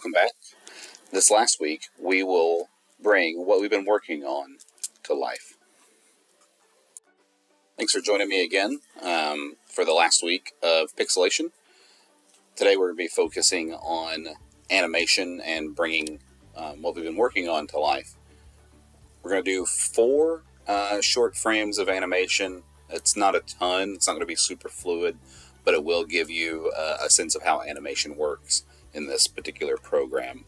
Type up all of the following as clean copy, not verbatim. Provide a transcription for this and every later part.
welcome back. This last week, we will bring what we've been working on to life. Thanks for joining me again for the last week of Pixelation. Today we're going to be focusing on animation and bringing what we've been working on to life. We're going to do 4 short frames of animation. It's not a ton, it's not going to be super fluid, but it will give you a sense of how animation works in this particular program.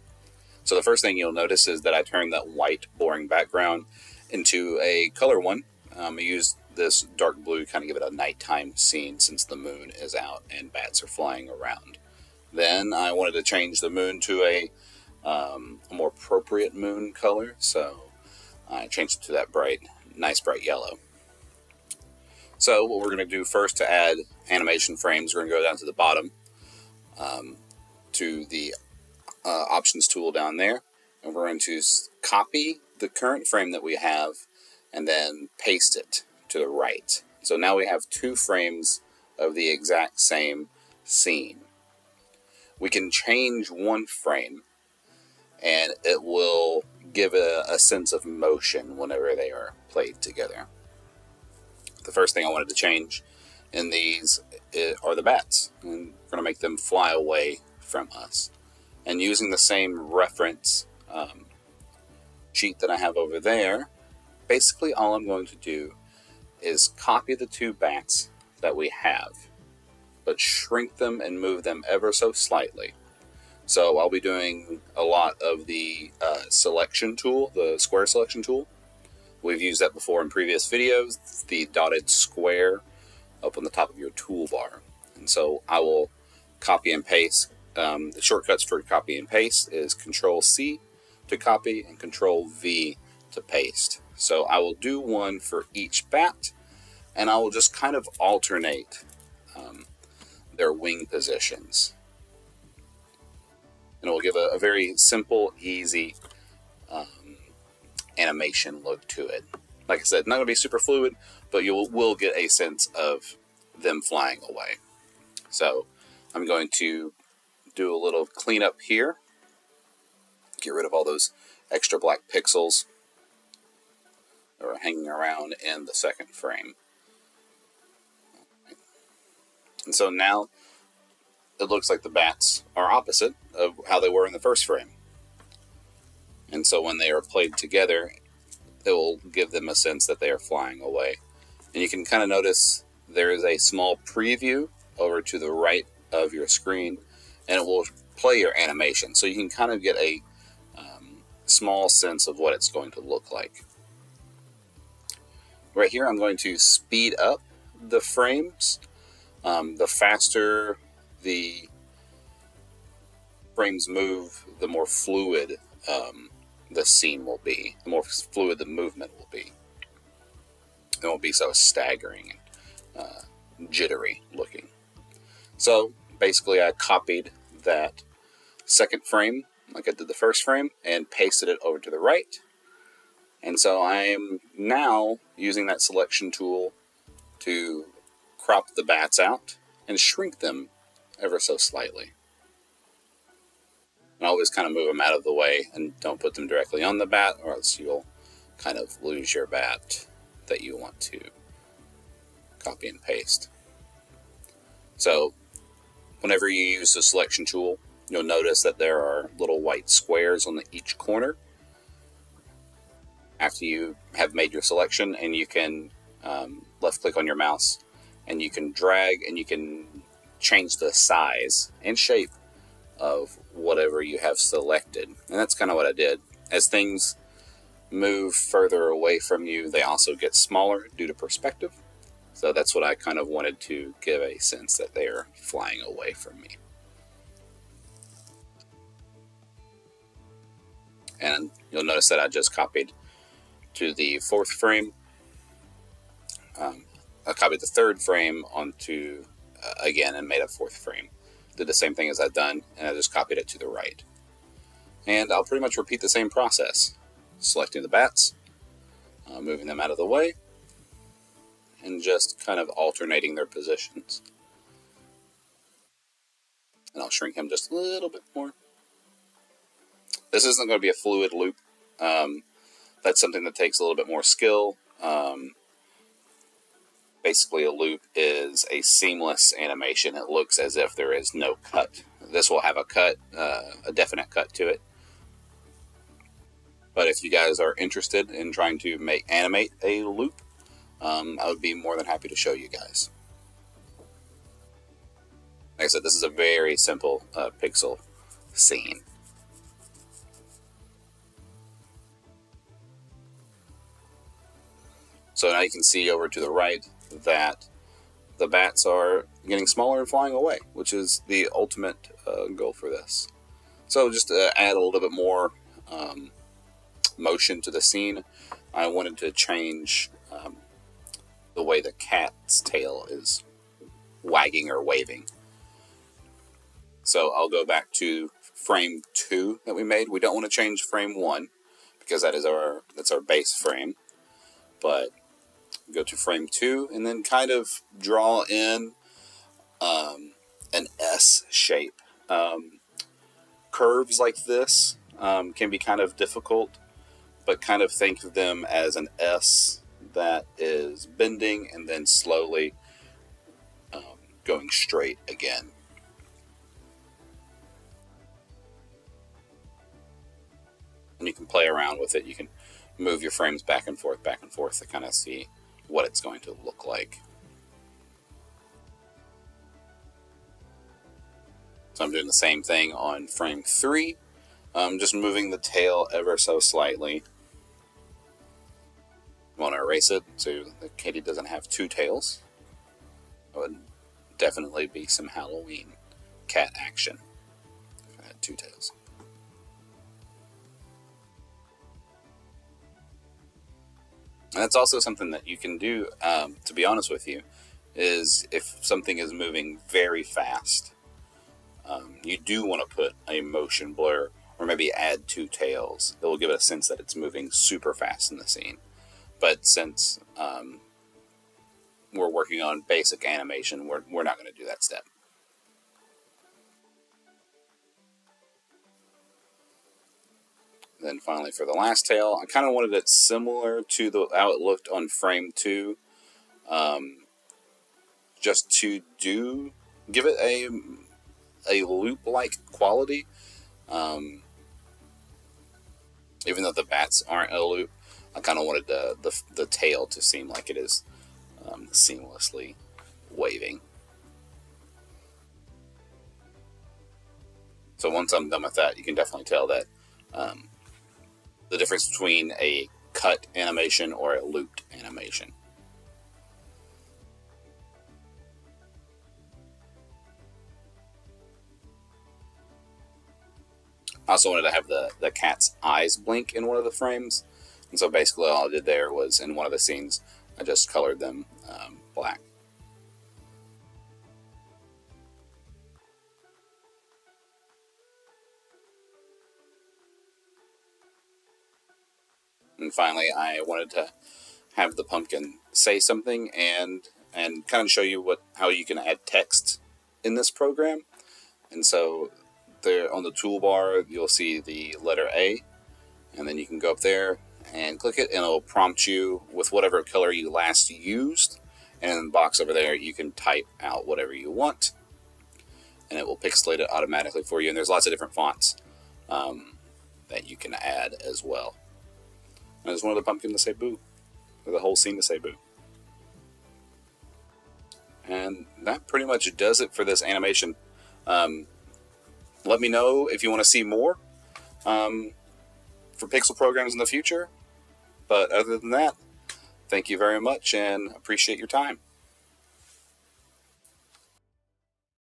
So the first thing you'll notice is that I turned that white boring background into a color one. I used this dark blue to kind of give it a nighttime scene since the moon is out and bats are flying around. Then I wanted to change the moon to a more appropriate moon color, so I changed it to that nice bright yellow. So what we're going to do first to add animation frames, we're going to go down to the bottom to the options tool down there, and we're going to copy the current frame that we have and then paste it to the right. So now we have 2 frames of the exact same scene. We can change one frame and it will give a sense of motion whenever they are played together. The first thing I wanted to change in these are the bats, and we're going to make them fly away from us. And using the same reference sheet that I have over there, basically all I'm going to do is copy the 2 bats that we have, but shrink them and move them ever so slightly. So I'll be doing a lot of the selection tool, the square selection tool. We've used that before in previous videos, it's the dotted square up on the top of your toolbar. And so I will copy and paste. The shortcuts for copy and paste is Control-C to copy and Control-V to paste. So I will do one for each bat, and I will just kind of alternate their wing positions. And it will give a very simple, easy animation look to it. Like I said, not going to be super fluid, but you will get a sense of them flying away. So I'm going to do a little cleanup here. Get rid of all those extra black pixels that are hanging around in the second frame. And so now it looks like the bats are opposite of how they were in the first frame. And so when they are played together, it will give them a sense that they are flying away. And you can kind of notice there is a small preview over to the right of your screen, and it will play your animation. So you can kind of get a small sense of what it's going to look like. Right here, I'm going to speed up the frames. The faster the frames move, the more fluid the scene will be, the more fluid the movement will be. It won't be so staggering and jittery looking. So basically I copied that second frame like I did the first frame and pasted it over to the right. And so I'm now using that selection tool to crop the bats out and shrink them ever so slightly. And always kind of move them out of the way and don't put them directly on the bat, or else you'll kind of lose your bat that you want to copy and paste. So whenever you use the selection tool, you'll notice that there are little white squares on each corner after you have made your selection, and you can left click on your mouse and you can drag and you can change the size and shape of whatever you have selected. And that's kind of what I did. As things move further away from you, they also get smaller due to perspective. So that's what I kind of wanted to give a sense that they're flying away from me. And you'll notice that I just copied to the 4th frame. I copied the 3rd frame onto again and made a 4th frame. Did the same thing as I've done, and I just copied it to the right. And I'll pretty much repeat the same process. Selecting the bats, moving them out of the way, and just kind of alternating their positions. And I'll shrink him just a little bit more. This isn't going to be a fluid loop. That's something that takes a little bit more skill. Basically, a loop is a seamless animation. It looks as if there is no cut. This will have a cut, a definite cut to it. But if you guys are interested in trying to animate a loop, I would be more than happy to show you guys. Like I said, this is a very simple pixel scene. So now you can see over to the right that the bats are getting smaller and flying away, which is the ultimate goal for this. So just to add a little bit more motion to the scene, I wanted to change the way the cat's tail is wagging or waving. So I'll go back to frame 2 that we made. We don't want to change frame 1 because that's our base frame. But go to frame 2 and then kind of draw in an S shape. Curves like this can be kind of difficult, but kind of think of them as an S that is bending and then slowly going straight again. And you can play around with it. You can move your frames back and forth to kind of see what it's going to look like. So I'm doing the same thing on frame 3. Just moving the tail ever so slightly. I want to erase it so the kitty doesn't have 2 tails. That would definitely be some Halloween cat action if I had 2 tails. And that's also something that you can do, to be honest with you, is if something is moving very fast, you do want to put a motion blur or maybe add 2 tails. It will give it a sense that it's moving super fast in the scene. But since we're working on basic animation, we're not going to do that step. Then finally for the last tail, I kind of wanted it similar to how it looked on frame 2, just to give it a loop-like quality. Even though the bats aren't a loop, I kind of wanted the tail to seem like it is seamlessly waving. So once I'm done with that, you can definitely tell that the difference between a cut animation or a looped animation. I also wanted to have the cat's eyes blink in one of the frames, and so basically all I did there was, in one of the scenes, I just colored them black. And finally, I wanted to have the pumpkin say something and kind of show you how you can add text in this program. And so there on the toolbar, you'll see the letter A, and then you can go up there and click it, and it'll prompt you with whatever color you last used. And in the box over there, you can type out whatever you want, and it will pixelate it automatically for you. And there's lots of different fonts that you can add as well. I just wanted the pumpkin to say boo, or the whole scene to say boo. And that pretty much does it for this animation. Let me know if you want to see more for Pixel programs in the future. But other than that, thank you very much and appreciate your time.